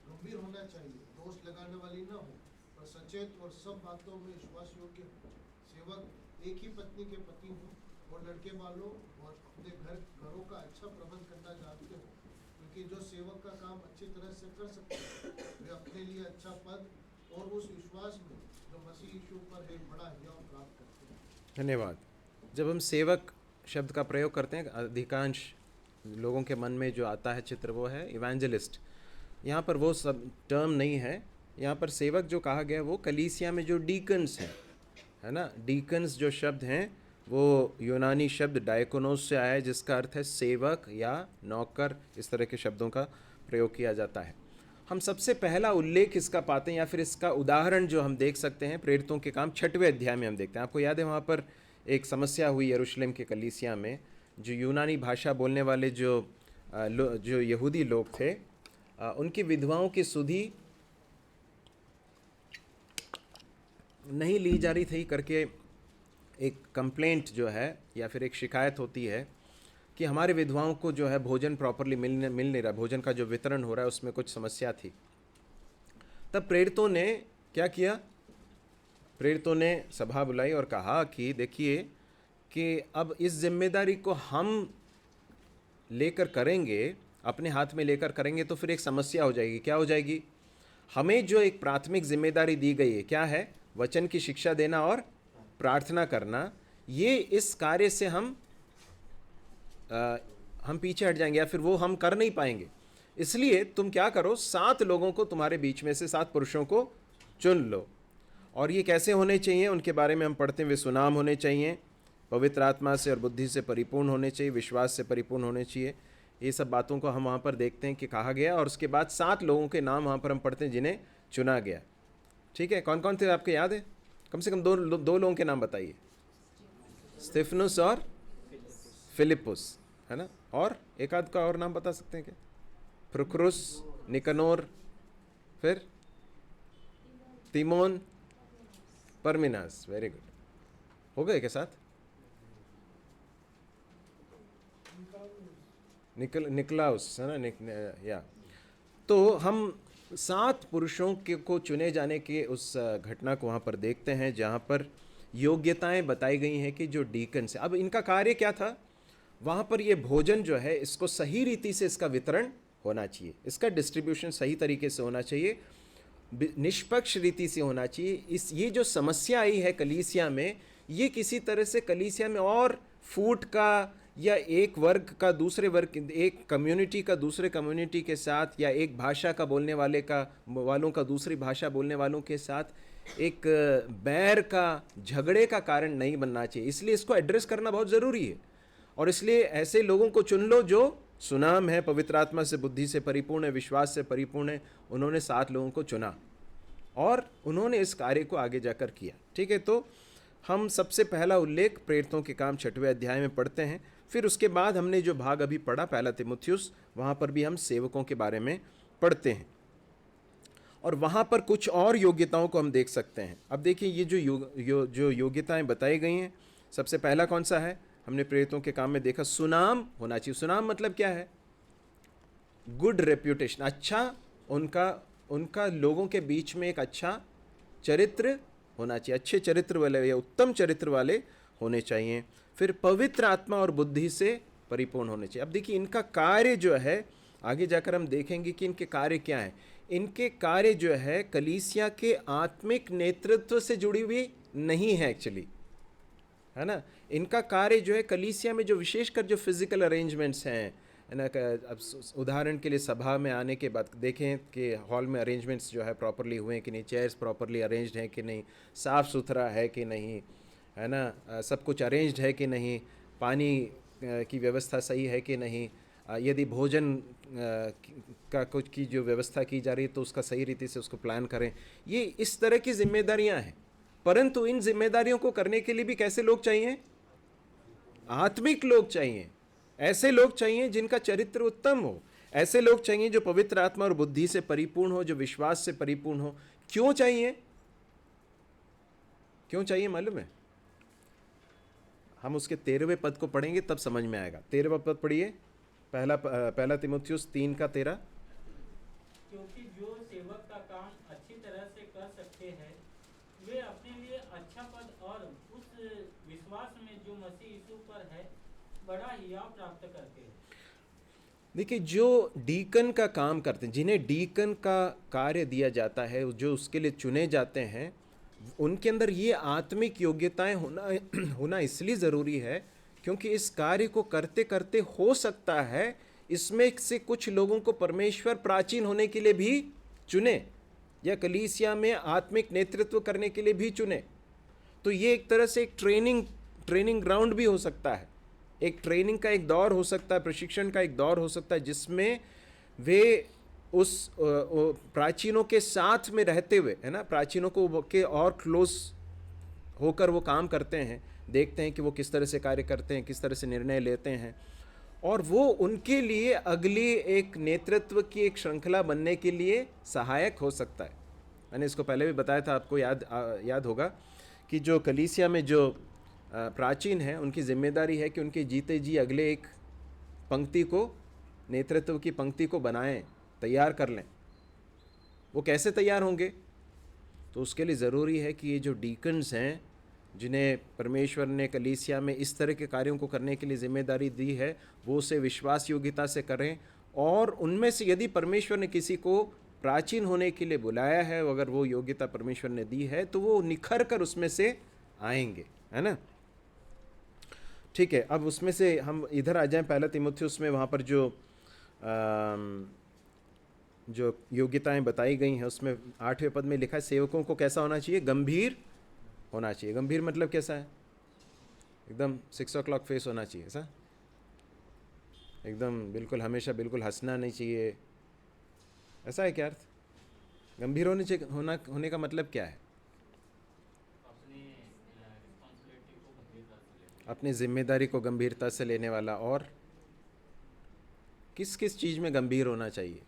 गंभीर होना चाहिए, दोष लगाने वाली न हो, पर सचेत और सब बातों में विश्वास योग्य हो। सेवक एक ही पत्नी के पति हों और लड़के वालों और अपने घरों का अच्छा प्रबंध करना जानते हो, क्योंकि जो सेवक का काम अच्छी तरह से कर सकते हैं वे अपने लिए अच्छा पद और उस विश्वास में जो मसीह यीशु पर है बड़ा हियाव प्राप्त करते हैं। धन्यवाद। जब हम सेवक शब्द का प्रयोग करते हैं, अधिकांश लोगों के मन में जो आता है चित्र वो है इवेंजलिस्ट। यहाँ पर वो सब टर्म नहीं है। यहाँ पर सेवक जो कहा गया वो कलीसिया में जो डीकन्स हैं, है ना, डीकन्स जो शब्द हैं वो यूनानी शब्द डायकोनोस से आया है, जिसका अर्थ है सेवक या नौकर। इस तरह के शब्दों का प्रयोग किया जाता है। हम सबसे पहला उल्लेख इसका पाते हैं या फिर इसका उदाहरण जो हम देख सकते हैं प्रेरितों के काम 6वें अध्याय में हम देखते हैं। आपको याद है वहाँ पर एक समस्या हुई यरूशलेम के कलीसिया में। जो यूनानी भाषा बोलने वाले जो यहूदी लोग थे, उनकी विधवाओं की सुधि नहीं ली जा रही थी करके एक कंप्लेंट जो है या फिर एक शिकायत होती है कि हमारे विधवाओं को जो है भोजन प्रॉपरली मिल नहीं रहा, भोजन का जो वितरण हो रहा है उसमें कुछ समस्या थी। तब प्रेरितों ने क्या किया? प्रेरितों ने सभा बुलाई और कहा कि देखिए कि अब इस जिम्मेदारी को हम लेकर करेंगे, अपने हाथ में लेकर करेंगे तो फिर एक समस्या हो जाएगी। क्या हो जाएगी? हमें जो एक प्राथमिक जिम्मेदारी दी गई है, क्या है? वचन की शिक्षा देना और प्रार्थना करना। ये इस कार्य से हम पीछे हट जाएंगे या फिर वो हम कर नहीं पाएंगे। इसलिए तुम क्या करो, 7 लोगों को तुम्हारे बीच में से 7 पुरुषों को चुन लो। और ये कैसे होने चाहिए उनके बारे में हम पढ़ते हैं। वे सुनाम होने चाहिए, पवित्र आत्मा से और बुद्धि से परिपूर्ण होने चाहिए, विश्वास से परिपूर्ण होने चाहिए। ये सब बातों को हम वहाँ पर देखते हैं कि कहा गया। और उसके बाद 7 लोगों के नाम वहाँ पर हम पढ़ते हैं जिन्हें चुना गया। ठीक है, कौन कौन थे आपको याद है? कम से कम दो लोगों के नाम बताइए। स्तिफनुस और फिलिपुस, है ना। और एक आध का और नाम बता सकते हैं क्या? प्रुक्रुस, निकनोर, फिर तिमोन, परमिनास। वेरी गुड, हो गए के साथ? निकलाउस, है ना, या। तो हम 7 पुरुषों को चुने जाने के उस घटना को वहाँ पर देखते हैं जहाँ पर योग्यताएं बताई गई हैं कि जो डीकन से, अब इनका कार्य क्या था? वहाँ पर ये भोजन जो है इसको सही रीति से इसका वितरण होना चाहिए, इसका डिस्ट्रीब्यूशन सही तरीके से होना चाहिए, निष्पक्ष रीति से होना चाहिए। ये जो समस्या आई है कलीसिया में, ये किसी तरह से कलीसिया में और फूट का या एक वर्ग का दूसरे वर्ग, एक कम्युनिटी का दूसरे कम्युनिटी के साथ, या एक भाषा का बोलने वालों का दूसरी भाषा बोलने वालों के साथ एक बैर का, झगड़े का कारण नहीं बनना चाहिए। इसलिए इसको एड्रेस करना बहुत ज़रूरी है। और इसलिए ऐसे लोगों को चुन लो जो सुनाम है, पवित्र आत्मा से बुद्धि से परिपूर्ण है, विश्वास से परिपूर्ण है। उन्होंने 7 लोगों को चुना और उन्होंने इस कार्य को आगे जाकर किया। ठीक है, तो हम सबसे पहला उल्लेख प्रेरितों के काम 6वें अध्याय में पढ़ते हैं। फिर उसके बाद हमने जो भाग अभी पढ़ा पहला तिमुथियुस, वहाँ पर भी हम सेवकों के बारे में पढ़ते हैं और वहाँ पर कुछ और योग्यताओं को हम देख सकते हैं। अब देखिए ये जो योग्यताएं बताई गई हैं, सबसे पहला कौन सा है? हमने प्रेरितों के काम में देखा, सुनाम होना चाहिए। सुनाम मतलब क्या है? गुड रेप्यूटेशन, अच्छा, उनका लोगों के बीच में एक अच्छा चरित्र होना चाहिए, अच्छे चरित्र वाले या उत्तम चरित्र वाले होने चाहिए। फिर पवित्र आत्मा और बुद्धि से परिपूर्ण होने चाहिए। अब देखिए इनका कार्य जो है, आगे जाकर हम देखेंगे कि इनके कार्य क्या है। इनके कार्य जो है कलीसिया के आत्मिक नेतृत्व से जुड़ी हुई नहीं है एक्चुअली, है ना। इनका कार्य जो है कलीसिया में जो विशेषकर जो फिजिकल अरेंजमेंट्स हैं, है ना, अब उदाहरण के लिए सभा में आने के बाद देखें कि हॉल में अरेंजमेंट्स जो है प्रॉपरली हुए हैं कि नहीं, चेयर्स प्रॉपरली अरेंज्ड हैं कि नहीं, साफ़ सुथरा है कि नहीं, है ना, सब कुछ अरेंज्ड है कि नहीं, पानी की व्यवस्था सही है कि नहीं, यदि भोजन का कुछ की जो व्यवस्था की जा रही है तो उसका सही रीति से उसको प्लान करें। ये इस तरह की जिम्मेदारियां हैं। परंतु इन जिम्मेदारियों को करने के लिए भी कैसे लोग चाहिए? आत्मिक लोग चाहिए। ऐसे लोग चाहिए जिनका चरित्र उत्तम हो, ऐसे लोग चाहिए जो पवित्र आत्मा और बुद्धि से परिपूर्ण हो, जो विश्वास से परिपूर्ण हो। क्यों चाहिए? क्यों चाहिए मालूम है? हम उसके 13वें पद को पढ़ेंगे तब समझ में आएगा। 13वां पद पढ़िए, पहला तिमुथियुस 3:13। क्योंकि जो सेवक का काम अच्छी तरह से कर सकते हैं, वे अपने लिए अच्छा पद और उस विश्वास में जो मसीह यीशु पर है बड़ा हियाव प्राप्त करते हैं। देखिए जो डीकन का काम करते हैं, जिन्हें डीकन का कार्य दिया जाता है, जो उसके लिए चुने जाते हैं, उनके अंदर ये आत्मिक योग्यताएं होना इसलिए ज़रूरी है क्योंकि इस कार्य को करते करते हो सकता है इसमें से कुछ लोगों को परमेश्वर प्राचीन होने के लिए भी चुने या कलीसिया में आत्मिक नेतृत्व करने के लिए भी चुने। तो ये एक तरह से एक ट्रेनिंग ग्राउंड भी हो सकता है, एक ट्रेनिंग का एक दौर हो सकता है, प्रशिक्षण का एक दौर हो सकता है जिसमें वे उस प्राचीनों के साथ में रहते हुए, है ना, प्राचीनों को के और क्लोज होकर वो काम करते हैं, देखते हैं कि वो किस तरह से कार्य करते हैं, किस तरह से निर्णय लेते हैं, और वो उनके लिए अगली एक नेतृत्व की एक श्रृंखला बनने के लिए सहायक हो सकता है। मैंने इसको पहले भी बताया था, आपको याद होगा कि जो कलीसिया में जो प्राचीन हैं उनकी जिम्मेदारी है कि उनके जीते जी अगले एक पंक्ति को, नेतृत्व की पंक्ति को बनाएं, तैयार कर लें। वो कैसे तैयार होंगे? तो उसके लिए ज़रूरी है कि ये जो डीकन्स हैं जिन्हें परमेश्वर ने कलीसिया में इस तरह के कार्यों को करने के लिए जिम्मेदारी दी है, वो उसे विश्वास योग्यता से करें, और उनमें से यदि परमेश्वर ने किसी को प्राचीन होने के लिए बुलाया है, अगर वो योग्यता परमेश्वर ने दी है, तो वो निखर कर उसमें से आएंगे, है ना। ठीक है, अब उसमें से हम इधर आ जाएं, पहला तीमुथियुस में वहाँ पर जो योग्यताएं बताई गई हैं उसमें 8वें पद में लिखा है सेवकों को कैसा होना चाहिए? गंभीर होना चाहिए। गंभीर मतलब कैसा है? एकदम 6 o'clock फेस होना चाहिए, ऐसा एकदम बिल्कुल हमेशा बिल्कुल हंसना नहीं चाहिए, ऐसा है क्या अर्थ? गंभीर होने चाहिए, होने का मतलब क्या है? अपनी जिम्मेदारी को गंभीरता से लेने वाला। और किस किस चीज़ में गंभीर होना चाहिए?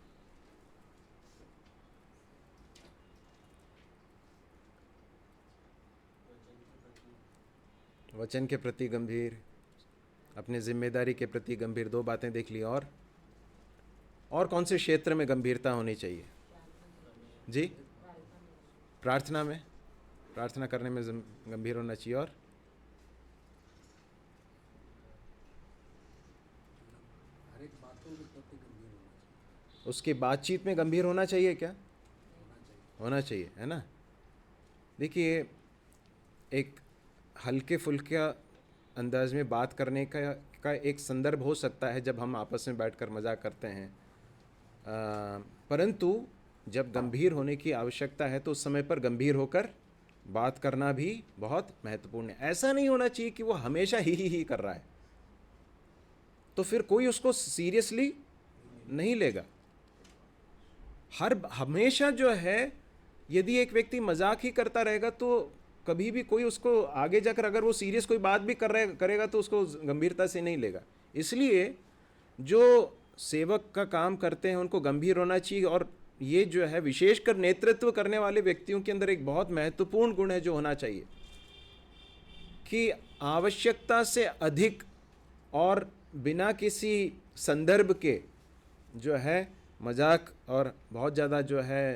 वचन के प्रति गंभीर, अपने जिम्मेदारी के प्रति गंभीर, 2 बातें देख ली। और कौन से क्षेत्र में गंभीरता होनी चाहिए जी? प्रार्थना में, प्रार्थना करने में गंभीर होना चाहिए। और उसकी बातचीत में गंभीर होना चाहिए क्या? होना चाहिए, है ना। देखिए, एक हल्के फुल्के अंदाज में बात करने का एक संदर्भ हो सकता है जब हम आपस में बैठकर मजाक करते हैं, परंतु जब गंभीर होने की आवश्यकता है तो उस समय पर गंभीर होकर बात करना भी बहुत महत्वपूर्ण है। ऐसा नहीं होना चाहिए कि वो हमेशा ही कर रहा है, तो फिर कोई उसको सीरियसली नहीं लेगा। हमेशा जो है, यदि एक व्यक्ति मजाक ही करता रहेगा तो कभी भी कोई उसको आगे जाकर अगर वो सीरियस कोई बात भी करेगा तो उसको गंभीरता से नहीं लेगा। इसलिए जो सेवक का काम करते हैं उनको गंभीर होना चाहिए। और ये जो है विशेषकर नेतृत्व करने वाले व्यक्तियों के अंदर एक बहुत महत्वपूर्ण गुण है जो होना चाहिए कि आवश्यकता से अधिक और बिना किसी संदर्भ के जो है मजाक और बहुत ज़्यादा जो है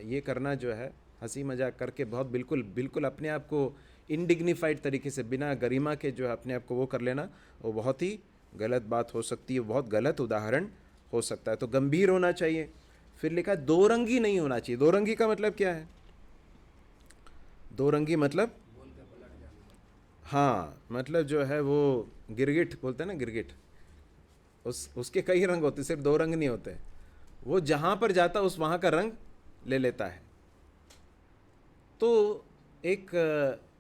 ये करना, जो है हंसी मजाक करके बहुत बिल्कुल अपने आप को इनडिग्निफाइड तरीके से, बिना गरिमा के जो है अपने आप को वो कर लेना, वो बहुत ही गलत बात हो सकती है, बहुत गलत उदाहरण हो सकता है। तो गंभीर होना चाहिए। फिर लिखा दो रंगी नहीं होना चाहिए। दो रंगी का मतलब क्या है? दो रंगी मतलब, हाँ, मतलब जो है वो गिरगिट बोलते हैं ना, गिरगिट, उसके कई रंग होते, सिर्फ 2 रंग नहीं होते। वो जहाँ पर जाता उस वहाँ का रंग ले लेता है। तो एक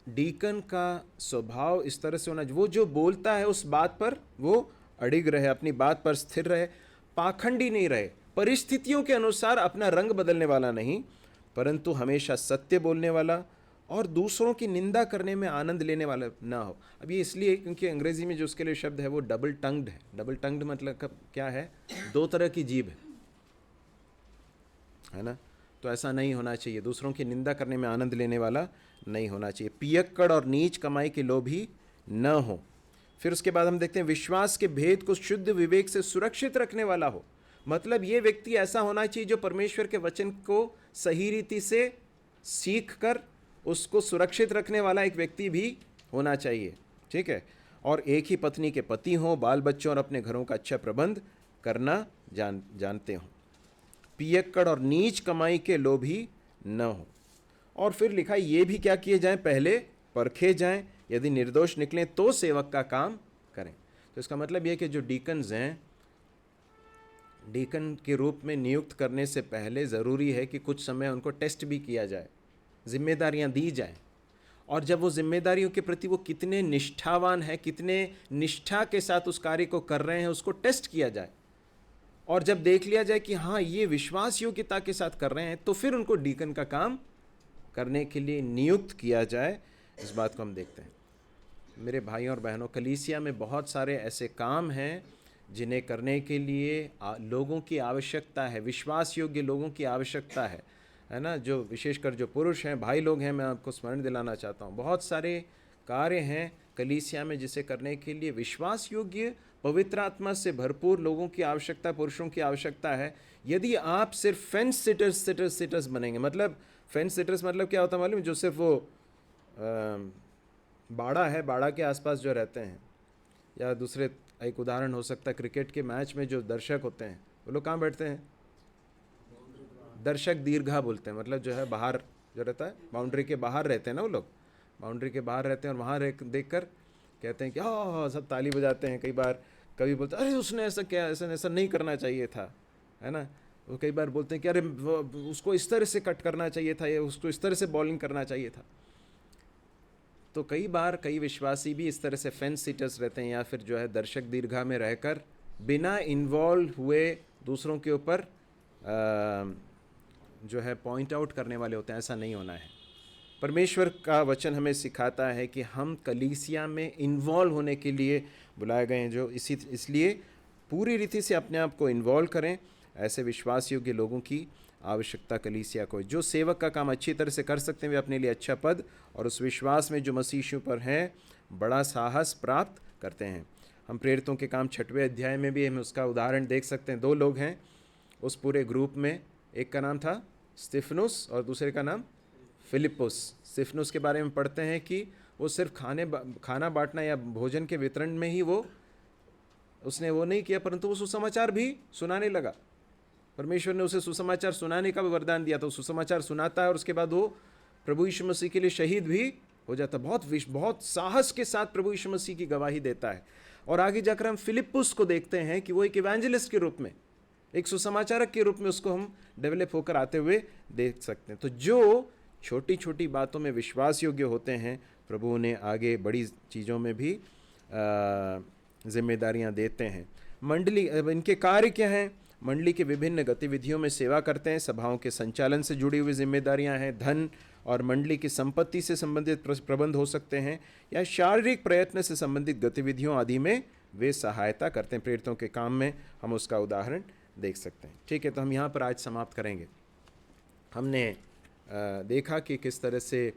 डीकन का स्वभाव इस तरह से होना, वो जो बोलता है उस बात पर वो अड़िग रहे, अपनी बात पर स्थिर रहे, पाखंडी नहीं रहे, परिस्थितियों के अनुसार अपना रंग बदलने वाला नहीं, परंतु हमेशा सत्य बोलने वाला और दूसरों की निंदा करने में आनंद लेने वाला ना हो। अब ये इसलिए क्योंकि अंग्रेजी में जो उसके लिए शब्द है वो डबल टंग्ड है। डबल टंग्ड मतलब क्या है? 2 तरह की जीभ है ना। तो ऐसा नहीं होना चाहिए, दूसरों की निंदा करने में आनंद लेने वाला नहीं होना चाहिए। पियक्कड़ और नीच कमाई के लोभी न हो। फिर उसके बाद हम देखते हैं विश्वास के भेद को शुद्ध विवेक से सुरक्षित रखने वाला हो। मतलब ये व्यक्ति ऐसा होना चाहिए जो परमेश्वर के वचन को सही रीति से सीख कर उसको सुरक्षित रखने वाला एक व्यक्ति भी होना चाहिए, ठीक है। और एक ही पत्नी के पति हों, बाल बच्चों और अपने घरों का अच्छा प्रबंध करना जानते हों। पियक्कड़ और नीच कमाई के लोभी न हो। और फिर लिखा ये भी क्या किए जाएं, पहले परखे जाएं, यदि निर्दोष निकलें तो सेवक का काम करें। तो इसका मतलब यह कि जो डीकन्स हैं, डीकन के रूप में नियुक्त करने से पहले ज़रूरी है कि कुछ समय उनको टेस्ट भी किया जाए, जिम्मेदारियां दी जाएं, और जब वो जिम्मेदारियों के प्रति वो कितने निष्ठावान हैं, कितने निष्ठा के साथ उस कार्य को कर रहे हैं, उसको टेस्ट किया जाए। और जब देख लिया जाए कि हाँ ये विश्वास योग्यता के साथ कर रहे हैं, तो फिर उनको डीकन का काम करने के लिए नियुक्त किया जाए। इस बात को हम देखते हैं। मेरे भाइयों और बहनों, कलीसिया में बहुत सारे ऐसे काम हैं जिन्हें करने के लिए लोगों की आवश्यकता है, विश्वास योग्य लोगों की आवश्यकता है ना। जो विशेषकर जो पुरुष हैं, भाई लोग हैं, मैं आपको स्मरण दिलाना चाहता हूँ, बहुत सारे कार्य हैं कलीसिया में जिसे करने के लिए विश्वास योग्य, पवित्र आत्मा से भरपूर लोगों की आवश्यकता, पुरुषों की आवश्यकता है। यदि आप सिर्फ फेंस सिटर्स बनेंगे, मतलब फेंस सिटर्स मतलब क्या होता है मालूम, जो सिर्फ वो बाड़ा है, बाड़ा के आसपास जो रहते हैं, या दूसरे एक उदाहरण हो सकता है क्रिकेट के मैच में जो दर्शक होते हैं, वो लोग कहाँ बैठते हैं, दर्शक दीर्घा बोलते हैं, मतलब जो है बाहर जो रहता है, बाउंड्री के बाहर रहते हैं ना वो लोग, बाउंड्री के बाहर रहते हैं, और वहाँ देख कर कहते हैं कि हाँ, सब ताली बजाते हैं। कई बार कभी बोलते हैं अरे उसने ऐसा क्या, ऐसा नहीं करना चाहिए था, है ना। वो कई बार बोलते हैं कि अरे उसको इस तरह से कट करना चाहिए था, या उसको इस तरह से बॉलिंग करना चाहिए था। तो कई बार कई विश्वासी भी इस तरह से फेंस सीटर्स रहते हैं, या फिर जो है दर्शक दीर्घा में रहकर बिना इन्वॉल्व हुए दूसरों के ऊपर जो है पॉइंट आउट करने वाले होते हैं। ऐसा नहीं होना है। परमेश्वर का वचन हमें सिखाता है कि हम कलीसिया में इन्वॉल्व होने के लिए बुलाए गए हैं, जो इसलिए पूरी रीति से अपने आप को इन्वॉल्व करें। ऐसे विश्वास योग्य लोगों की आवश्यकता कलीसिया को, जो सेवक का काम अच्छी तरह से कर सकते हैं, वे अपने लिए अच्छा पद और उस विश्वास में जो मसीह यीशु पर है बड़ा साहस प्राप्त करते हैं। हम प्रेरितों के काम 6वें अध्याय में भी हम उसका उदाहरण देख सकते हैं। 2 लोग हैं उस पूरे ग्रुप में, एक का नाम था स्तिफनुस और दूसरे का नाम फिलिपुस। स्तिफनुस के बारे में पढ़ते हैं कि वो सिर्फ खाना बांटना या भोजन के वितरण में ही उसने वो नहीं किया, परंतु वो सुसमाचार भी सुनाने लगा। परमेश्वर ने उसे सुसमाचार सुनाने का भी वरदान दिया, तो सुसमाचार सुनाता है और उसके बाद वो प्रभु यीशु मसीह के लिए शहीद भी हो जाता है। बहुत साहस के साथ प्रभु यीशु मसीह की गवाही देता है। और आगे जाकर हम फिलिपुस को देखते हैं कि वो एक इवेंजलिस्ट के रूप में, एक सुसमाचारक के रूप में उसको हम डेवलप होकर आते हुए देख सकते हैं। तो जो छोटी छोटी बातों में विश्वास योग्य होते हैं, प्रभु उन्हें आगे बड़ी चीज़ों में भी जिम्मेदारियां देते हैं। मंडली, इनके कार्य क्या हैं? मंडली के विभिन्न गतिविधियों में सेवा करते हैं, सभाओं के संचालन से जुड़ी हुई जिम्मेदारियां हैं, धन और मंडली की संपत्ति से संबंधित प्रबंध हो सकते हैं, या शारीरिक प्रयत्न से संबंधित गतिविधियों आदि में वे सहायता करते हैं। प्रेरितों के काम में हम उसका उदाहरण देख सकते हैं। ठीक है, तो हम यहाँ पर आज समाप्त करेंगे। हमने देखा कि किस तरह से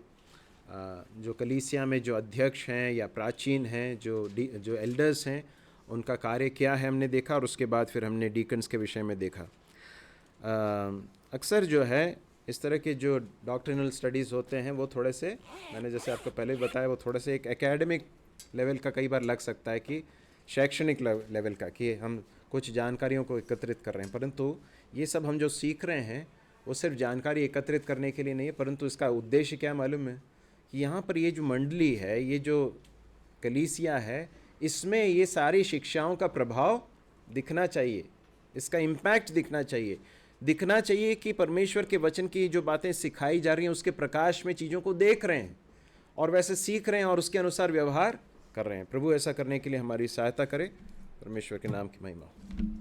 जो कलीसिया में जो अध्यक्ष हैं या प्राचीन हैं, जो एल्डर्स हैं, उनका कार्य क्या है हमने देखा, और उसके बाद फिर हमने डीकन्स के विषय में देखा। अक्सर जो है इस तरह के जो डॉक्ट्रिनल स्टडीज़ होते हैं वो थोड़े से, मैंने जैसे आपको पहले बताया, वो थोड़े से एक एकेडमिक लेवल का कई बार लग सकता है, कि शैक्षणिक लेवल का, कि हम कुछ जानकारियों को एकत्रित कर रहे हैं। परंतु ये सब हम जो सीख रहे हैं वो सिर्फ जानकारी एकत्रित करने के लिए नहीं है, परंतु इसका उद्देश्य क्या मालूम है? कि यहाँ पर ये जो मंडली है, ये जो कलीसिया है, इसमें ये सारी शिक्षाओं का प्रभाव दिखना चाहिए, इसका इम्पैक्ट दिखना चाहिए कि परमेश्वर के वचन की जो बातें सिखाई जा रही हैं उसके प्रकाश में चीज़ों को देख रहे हैं और वैसे सीख रहे हैं और उसके अनुसार व्यवहार कर रहे हैं। प्रभु ऐसा करने के लिए हमारी सहायता करे। परमेश्वर के नाम की महिमा हो।